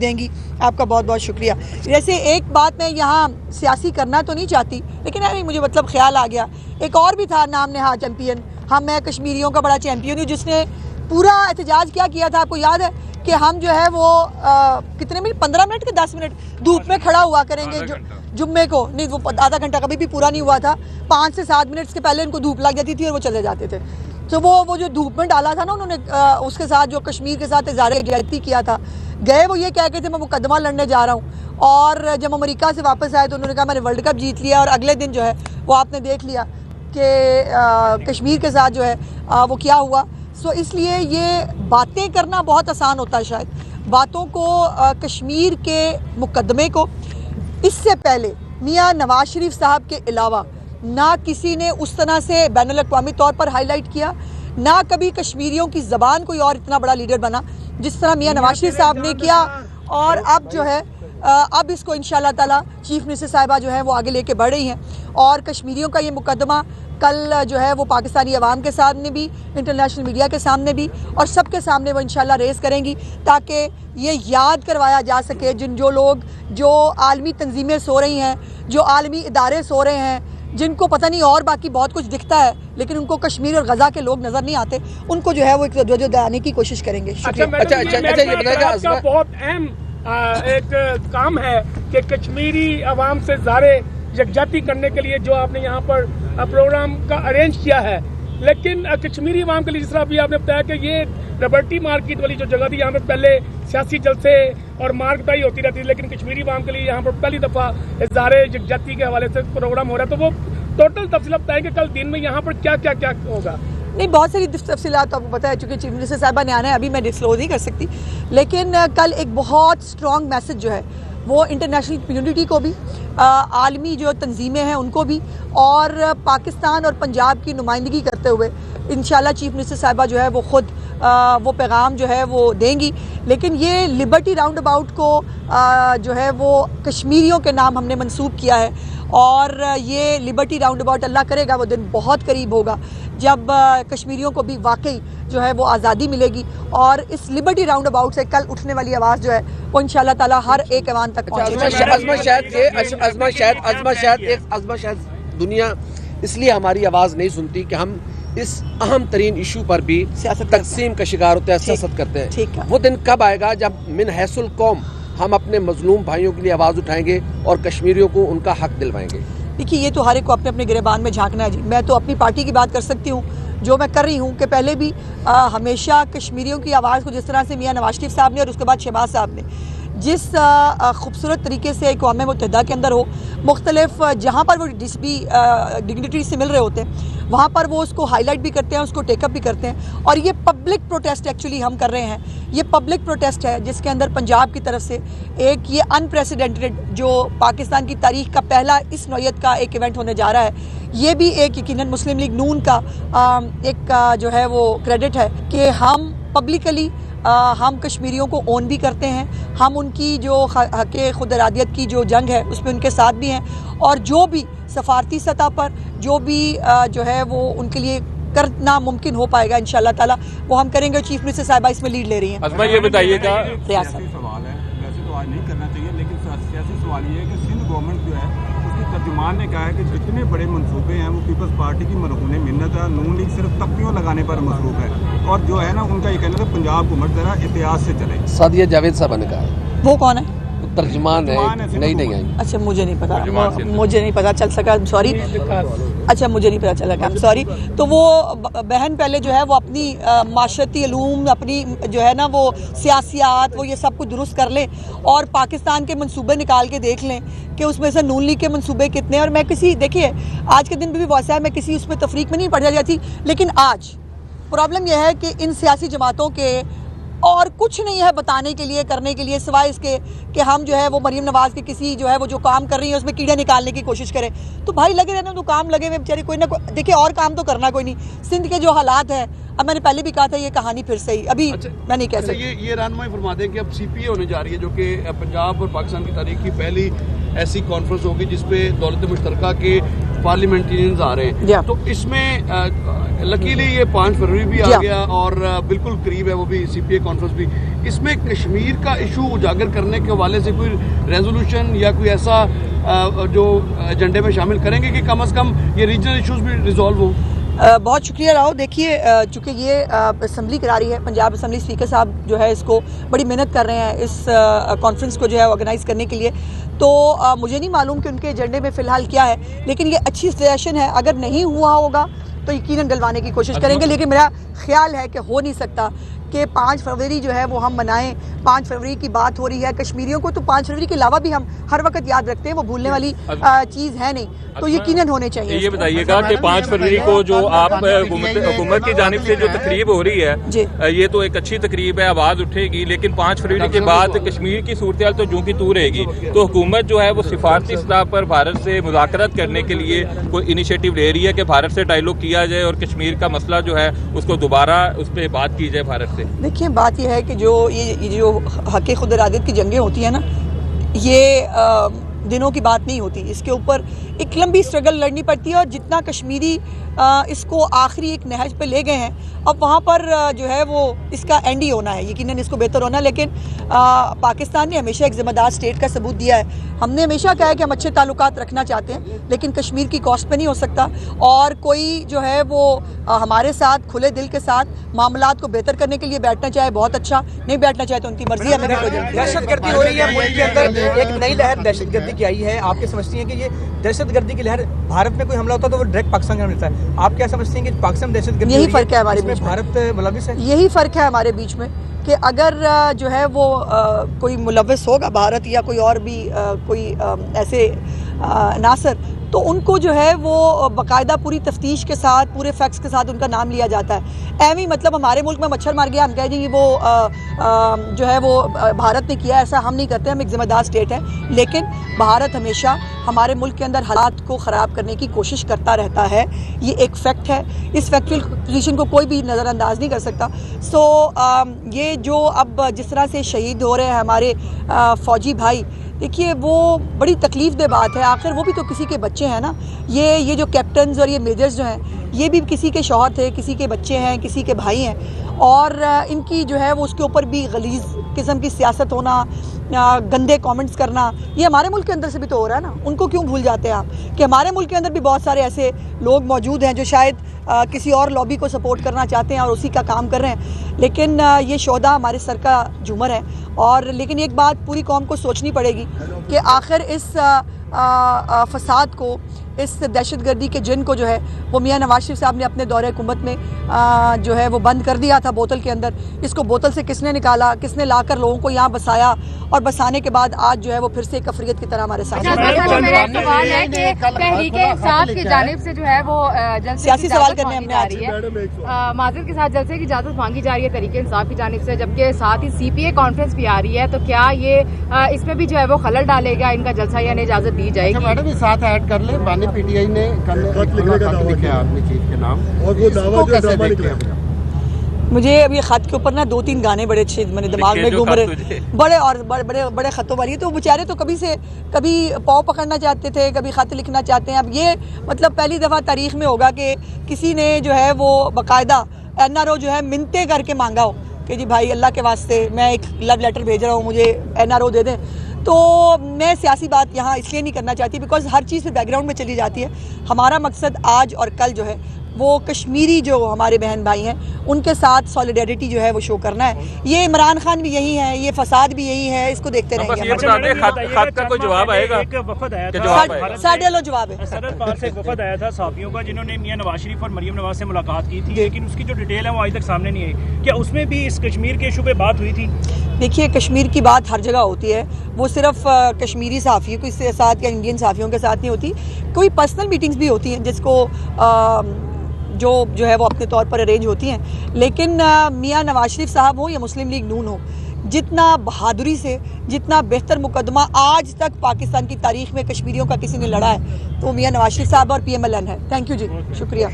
دیں گی. آپ کا بہت بہت شکریہ. جیسے ایک بات میں یہاں سیاسی کرنا تو نہیں چاہتی لیکن مجھے مطلب خیال آ گیا, ایک اور بھی تھا نام نہاد چیمپئن, میں کشمیریوں کا بڑا چیمپئن ہوں, جس نے پورا احتجاج کیا تھا. آپ کو یاد ہے کہ ہم جو ہے وہ کتنے منٹ 15 منٹ کے 10 منٹ دھوپ میں کھڑا ہوا کریں گے جمعے کو. نہیں, وہ آدھا گھنٹہ کبھی بھی پورا نہیں ہوا تھا. 5 سے 7 منٹ کے پہلے ان کو دھوپ لگ جاتی تھی اور وہ چلے جاتے تھے. تو وہ جو دھوپ میں ڈالا تھا نا انہوں نے, اس کے ساتھ جو کشمیر کے ساتھ اظہار یکجہتی کیا تھا, گئے وہ یہ کہہ کے تھے میں مقدمہ لڑنے جا رہا ہوں, اور جب امریکہ سے واپس آئے تو انہوں نے کہا میں نے ورلڈ کپ جیت لیا. اور اگلے دن جو ہے وہ آپ نے دیکھ لیا کہ کشمیر کے ساتھ جو ہے وہ کیا ہوا. سو اس لیے یہ باتیں کرنا بہت آسان ہوتا ہے, شاید باتوں کو کشمیر کے مقدمے کو اس سے پہلے میاں نواز شریف صاحب کے علاوہ نہ کسی نے اس طرح سے بین الاقوامی طور پر ہائی لائٹ کیا, نہ کبھی کشمیریوں کی زبان کوئی اور اتنا بڑا لیڈر بنا جس طرح میاں نواز شریف صاحب نے کیا. اور اب جو ہے اب اس کو انشاءاللہ تعالی چیف منسٹر صاحبہ جو ہے وہ آگے لے کے بڑھ رہی ہیں, اور کشمیریوں کا یہ مقدمہ کل جو ہے وہ پاکستانی عوام کے سامنے بھی, انٹرنیشنل میڈیا کے سامنے بھی, اور سب کے سامنے وہ انشاءاللہ ریز کریں گی, تاکہ یہ یاد کروایا جا سکے جو لوگ جو عالمی تنظیمیں سو رہی ہیں, جو عالمی ادارے سو رہے ہیں, جن کو پتہ نہیں اور باقی بہت کچھ دکھتا ہے لیکن ان کو کشمیر اور غزہ کے لوگ نظر نہیں آتے, ان کو جو ہے وہ ایک جو دلانے کی کوشش کریں گے. اچھا یہ بتائیے گا بہت اہم ایک کام ہے کہ کشمیری عوام سے ظاہر یکجہتی کرنے کے لیے جو آپ نے یہاں پر پروگرام کا ارینج کیا ہے, لیکن کشمیری عوام کے لیے جس طرح ابھی آپ نے بتایا کہ یہ لبرٹی مارکیٹ والی جو جگہ تھی یہاں پہ پہلے سیاسی جلسے اور مار کٹائی ہوتی رہتی ہے, لیکن کشمیری عوام کے لیے یہاں پر پہلی دفعہ اظہار یکجہتی کے حوالے سے پروگرام ہو رہا ہے, تو وہ ٹوٹل تفصیلات بتائیں کہ کل دن میں یہاں پر کیا کیا کیا ہوگا. نہیں, بہت ساری تفصیلات آپ کو پتہ ہے, چونکہ چیف منسٹر صاحبہ نے آنا ہے, ابھی میں ڈسکلوز نہیں کر سکتی, لیکن کل ایک بہت اسٹرانگ میسج جو ہے وہ انٹرنیشنل کمیونٹی کو بھی, عالمی جو تنظیمیں ہیں ان کو بھی, اور پاکستان اور پنجاب کی نمائندگی کرتے ہوئے انشاءاللہ چیف منسٹر صاحبہ جو ہے وہ خود وہ پیغام جو ہے وہ دیں گی. لیکن یہ لبرٹی راؤنڈ اباؤٹ کو جو ہے وہ کشمیریوں کے نام ہم نے منسوب کیا ہے, اور یہ لبرٹی راؤنڈ اباؤٹ اللہ کرے گا وہ دن بہت قریب ہوگا جب کشمیریوں کو بھی واقعی جو ہے وہ آزادی ملے گی, اور اس لبرٹی راؤنڈ اباؤٹ سے کل اٹھنے والی آواز جو ہے وہ انشاءاللہ تعالی ہر ایک ایوان تک عظمت شاید دنیا اس لیے ہماری آواز نہیں سنتی کہ ہم اس اہم ترین ایشو پر بھی تقسیم کا شکار ہوتے ہیں, سیاست کرتے ہیں. وہ دن کب آئے گا جب من حیث القوم ہم اپنے مظلوم بھائیوں کے لیے آواز اٹھائیں گے اور کشمیریوں کو ان کا حق دلوائیں گے. دیکھیے, یہ تو ہر ایک کو اپنے اپنے گریبان میں جھانکنا ہے جی. میں تو اپنی پارٹی کی بات کر سکتی ہوں, جو میں کر رہی ہوں کہ پہلے بھی ہمیشہ کشمیریوں کی آواز کو جس طرح سے میاں نواز شریف صاحب نے اور اس کے بعد شہباز صاحب نے جس خوبصورت طریقے سے اقوام متحدہ کے اندر ہو, مختلف جہاں پر وہ ڈگنیٹری سے مل رہے ہوتے ہیں وہاں پر وہ اس کو ہائی لائٹ بھی کرتے ہیں, اس کو ٹیک اپ بھی کرتے ہیں. اور یہ پبلک پروٹیسٹ ایکچولی ہم کر رہے ہیں, یہ پبلک پروٹیسٹ ہے جس کے اندر پنجاب کی طرف سے ایک یہ انپریسیڈنٹڈ جو پاکستان کی تاریخ کا پہلا اس نوعیت کا ایک ایونٹ ہونے جا رہا ہے. یہ بھی ایک یقیناً مسلم لیگ نون کا ایک جو ہے وہ کریڈٹ ہے کہ ہم پبلکلی ہم کشمیریوں کو اون بھی کرتے ہیں, ہم ان کی جو حق خود ارادیت کی جو جنگ ہے اس میں ان کے ساتھ بھی ہیں, اور جو بھی سفارتی سطح پر جو بھی جو ہے وہ ان کے لیے کرنا ممکن ہو پائے گا انشاءاللہ تعالی وہ ہم کریں گے. چیف منسٹر صاحبہ اس میں لیڈ لے رہی ہیں. عظمہ یہ بتائیے گا, سیاسی سوال ہے, ویسے تو آج نہیں کرنا چاہیے, لیکن سیاسی سوال یہ ہے کہ سندھ گورنمنٹ جو ہے اس کے ترجمان نے کہا ہے کہ جتنے بڑے منصوبے ہیں وہ پیپلز پارٹی کی مرہون منت ہے, نون لیگ صرف تپیوں لگانے پر مصروف ہے, اور جو ہے نا ان کا یہ کہنا تھا پنجاب حکومت ذرا احتیاط سے چلے. سعدیہ جاوید صاحب نے کہا ہے. وہ کون ہے؟ ترجمان ہے, نہیں آئی. اچھا, مجھے نہیں پتا چل سکا, سوری. اچھا, مجھے نہیں پتا چلا, سوری. تو وہ بہن پہلے جو ہے وہ اپنی معاشرتی علوم, اپنی جو ہے نا وہ سیاسیات, وہ یہ سب کچھ درست کر لیں اور پاکستان کے منصوبے نکال کے دیکھ لیں کہ اس میں سے نون لیگ کے منصوبے کتنے ہیں. اور میں دیکھیے آج کے دن بھی ویسا ہے, میں کسی اس میں تفریق میں نہیں پڑ جاتی, لیکن آج پرابلم یہ ہے کہ ان سیاسی جماعتوں کے اور کچھ نہیں ہے بتانے کے لیے, کرنے کے لیے, سوائے اس کے کہ ہم جو ہے وہ مریم نواز کے کسی جو ہے وہ جو کام کر رہی ہیں اس میں کیڑے نکالنے کی کوشش کریں. تو بھائی لگے رہنے تو کام لگے ہوئے بیچارے, کوئی نہ کوئی دیکھیں, اور کام تو کرنا کوئی نہیں. سندھ کے جو حالات ہیں, اب میں نے پہلے بھی کہا تھا یہ کہانی پھر سے ہی ابھی میں نہیں کہہ سکتی. یہ رہنمائی فرما دیں کہ اب سی پی اے ہونے جا رہی ہے جو کہ پنجاب اور پاکستان کی تاریخ کی پہلی ایسی کانفرنس ہوگی جس پہ دولت مشترکہ کے پارلیمنٹرینز آ رہے ہیں, تو اس میں لکیلی یہ 5 فروری بھی آ گیا اور بالکل قریب ہے وہ بھی سی پی اے کانفرنس بھی. اس میں کشمیر کا ایشو اجاگر کرنے کے حوالے سے کوئی ریزولوشن یا کوئی ایسا جو ایجنڈے میں شامل کریں گے کہ کم از کم یہ ریجنل ایشوز بھی ریزالو ہوں؟ بہت شکریہ راؤ. دیکھیے چونکہ یہ اسمبلی کرا رہی ہے, پنجاب اسمبلی اسپیکر صاحب جو ہے اس کو بڑی محنت کر رہے ہیں اس کانفرنس کو جو ہے آرگنائز کرنے کے لیے, تو مجھے نہیں معلوم کہ ان کے ایجنڈے میں فی الحال کیا ہے, لیکن یہ اچھی سجیشن ہے. اگر نہیں ہوا ہوگا تو یقیناً ڈلوانے کی کوشش کریں گے, لیکن میرا خیال ہے کہ ہو نہیں سکتا کہ 5 فروری جو ہے وہ ہم منائیں. 5 فروری کی بات ہو رہی ہے, کشمیریوں کو تو 5 فروری کے علاوہ بھی ہم ہر وقت یاد رکھتے ہیں, وہ بھولنے والی چیز ہے نہیں, تو یقیناً ہونے چاہیے. یہ بتائیے گا کہ 5 فروری کو جو آپ حکومت کی جانب سے جو تقریب ہو رہی ہے, یہ تو ایک اچھی تقریب ہے, آواز اٹھے گی, لیکن 5 فروری کے بعد کشمیر کی صورتحال تو جو کی تو رہے گی. تو حکومت جو ہے وہ سفارتی سطح پر بھارت سے مذاکرات کرنے کے لیے کوئی انیشیٹو لے رہی ہے کہ بھارت سے ڈائیلاگ کیا جائے اور کشمیر کا مسئلہ جو ہے اس کو دوبارہ اس پہ بات کی جائے بھارت سے. دیکھیں بات یہ ہے کہ یہ جو حق خود ارادت کی جنگیں ہوتی ہیں نا, یہ دنوں کی بات نہیں ہوتی, اس کے اوپر ایک لمبی سٹرگل لڑنی پڑتی ہے. اور جتنا کشمیری اس کو آخری ایک نہج پہ لے گئے ہیں, اب وہاں پر جو ہے وہ اس کا اینڈ ہی ہونا ہے, یقیناً اس کو بہتر ہونا ہے. لیکن پاکستان نے ہمیشہ ایک ذمہ دار اسٹیٹ کا ثبوت دیا ہے. ہم نے ہمیشہ کہا ہے کہ ہم اچھے تعلقات رکھنا چاہتے ہیں, لیکن کشمیر کی کاسٹ پہ نہیں ہو سکتا, اور کوئی جو ہے وہ ہمارے ساتھ کھلے دل کے ساتھ معاملات کو بہتر کرنے کے لیے بیٹھنا چاہے بہت اچھا, نہیں بیٹھنا چاہے تو ان کی مرضی. ہمیں دہشت گردی ہو رہی ہے ملک کے اندر, ایک نئی لہر دہشت گردی کی آئی ہے. آپ کیا سمجھتی ہیں کہ یہ دہشت گردی کی لہر بھارت میں کوئی حملہ ہوتا ہے تو وہ ڈائریکٹ پاکستان کا ملتا ہے, آپ کیا سمجھتی ہیں کہ پاکستان دہشت گردی یہی فرق ہے ہمارے بیچ میں, بھارت ملوث ہے؟ یہی فرق ہے ہمارے بیچ میں کہ اگر جو ہے وہ کوئی ملوث ہوگا بھارت یا کوئی اور بھی کوئی ایسے عناصر, تو ان کو جو ہے وہ باقاعدہ پوری تفتیش کے ساتھ پورے فیکٹس کے ساتھ ان کا نام لیا جاتا ہے. ایویں مطلب ہمارے ملک میں مچھر مار گیا ہم کہیں گے وہ جو ہے وہ بھارت نے کیا, ایسا ہم نہیں کرتے. ہم ایک ذمہ دار اسٹیٹ ہے, لیکن بھارت ہمیشہ ہمارے ملک کے اندر حالات کو خراب کرنے کی کوشش کرتا رہتا ہے. یہ ایک فیکٹ ہے, اس فیکچوئل پوزیشن کو کوئی بھی نظر انداز نہیں کر سکتا. سو یہ جو اب جس طرح سے شہید ہو رہے ہیں ہمارے فوجی بھائی, دیکھیے وہ بڑی تکلیف دہ بات ہے. آخر وہ بھی تو کسی کے بچے ہیں نا. یہ جو کیپٹنز اور یہ میجرز جو ہیں, یہ بھی کسی کے شوہر تھے, کسی کے بچے ہیں, کسی کے بھائی ہیں, اور ان کی جو ہے وہ اس کے اوپر بھی غلیظ قسم کی سیاست ہونا, گندے کامنٹس کرنا, یہ ہمارے ملک کے اندر سے بھی تو ہو رہا ہے نا. ان کو کیوں بھول جاتے ہیں آپ کہ ہمارے ملک کے اندر بھی بہت سارے ایسے لوگ موجود ہیں جو شاید کسی اور لابی کو سپورٹ کرنا چاہتے ہیں اور اسی کا کام کر رہے ہیں. لیکن یہ شہداء ہمارے سر کا جھومر ہے. اور لیکن ایک بات پوری قوم کو سوچنی پڑے گی کہ آخر اس فساد کو, اس دہشت گردی کے جن کو جو ہے وہ میاں نواز شریف صاحب نے اپنے دور حکومت میں جو ہے وہ بند کر دیا تھا بوتل کے اندر. اس کو بوتل سے کس نے نکالا, کس نے لا کر لوگوں کو یہاں بسایا, اور بسانے کے بعد آج جو ہے وہ پھر سے ایک افریت کی طرح ہمارے سامنے. تحریک انصاف کی جانب سے جو ہے وہ سیاسی سوال کرنے ہم نے آ رہی ہے, معذرت کے ساتھ جلسے کی اجازت مانگی جا رہی ہے تحریک انصاف کی جانب سے, جبکہ ساتھ ہی سی پی اے کانفرنس بھی آ رہی ہے. تو کیا یہ اس میں بھی جو ہے وہ خلل ڈالے گا ان کا جلسہ, یعنی اجازت دی جائے گی؟ میڈم ساتھ ایڈ کر لیں, بانی پی ٹی آئی نے خط لکھا اپنی چیف کے نام, اور وہ دعویٰ کیسے دیکھتے ہیں؟ مجھے اب یہ خط کے اوپر نا 2-3 گانے بڑے اچھے میرے دماغ میں گھوم رہے, بڑے اور بڑے خطوں والی. تو بیچارے تو کبھی پاؤں پکڑنا چاہتے تھے, کبھی خط لکھنا چاہتے ہیں. اب یہ مطلب پہلی دفعہ تاریخ میں ہوگا کہ کسی نے جو ہے وہ باقاعدہ این آر او جو ہے منتیں کر کے مانگا ہو کہ جی بھائی اللہ کے واسطے میں ایک لو لیٹر بھیج رہا ہوں, مجھے این آر او دے دیں. تو میں سیاسی بات یہاں اس لیے نہیں کرنا چاہتی بیکاز ہر چیز بیک گراؤنڈ میں چلی جاتی ہے. ہمارا مقصد آج اور کل جو ہے وہ کشمیری جو ہمارے بہن بھائی ہیں ان کے ساتھ سالیڈیرٹی جو ہے وہ شو کرنا ہے. یہ عمران خان بھی یہی ہے, یہ فساد بھی یہی ہے, اس کو دیکھتے رہیں گے. خط کا کوئی جواب آئے گا؟ ایک وفد آیا تھا, ساڑھے لو جواب ہے. سرحد پار سے ایک وفد آیا تھا صحافیوں کا, جنہوں نے میاں نواز شریف اور مریم نواز سے ملاقات کی تھی, لیکن اس کی جو ڈیٹیل ہے وہ آج تک سامنے نہیں آئی. کیا اس میں بھی اس کشمیر کے ایشو پہ بات ہوئی تھی؟ دیکھیے کشمیر کی بات ہر جگہ ہوتی ہے, وہ صرف کشمیری صحافیوں کے ساتھ یا انڈین صحافیوں کے ساتھ نہیں ہوتی. کوئی پرسنل میٹنگز بھی ہوتی ہیں جس کو جو ہے وہ اپنے طور پر ارینج ہوتی ہیں. لیکن میاں نواز شریف صاحب ہو یا مسلم لیگ نون ہو, جتنا بہادری سے, جتنا بہتر مقدمہ آج تک پاکستان کی تاریخ میں کشمیریوں کا کسی نے لڑا ہے تو میاں نواز شریف صاحب اور پی ایم ایل این ہے. تھینک یو جی, شکریہ.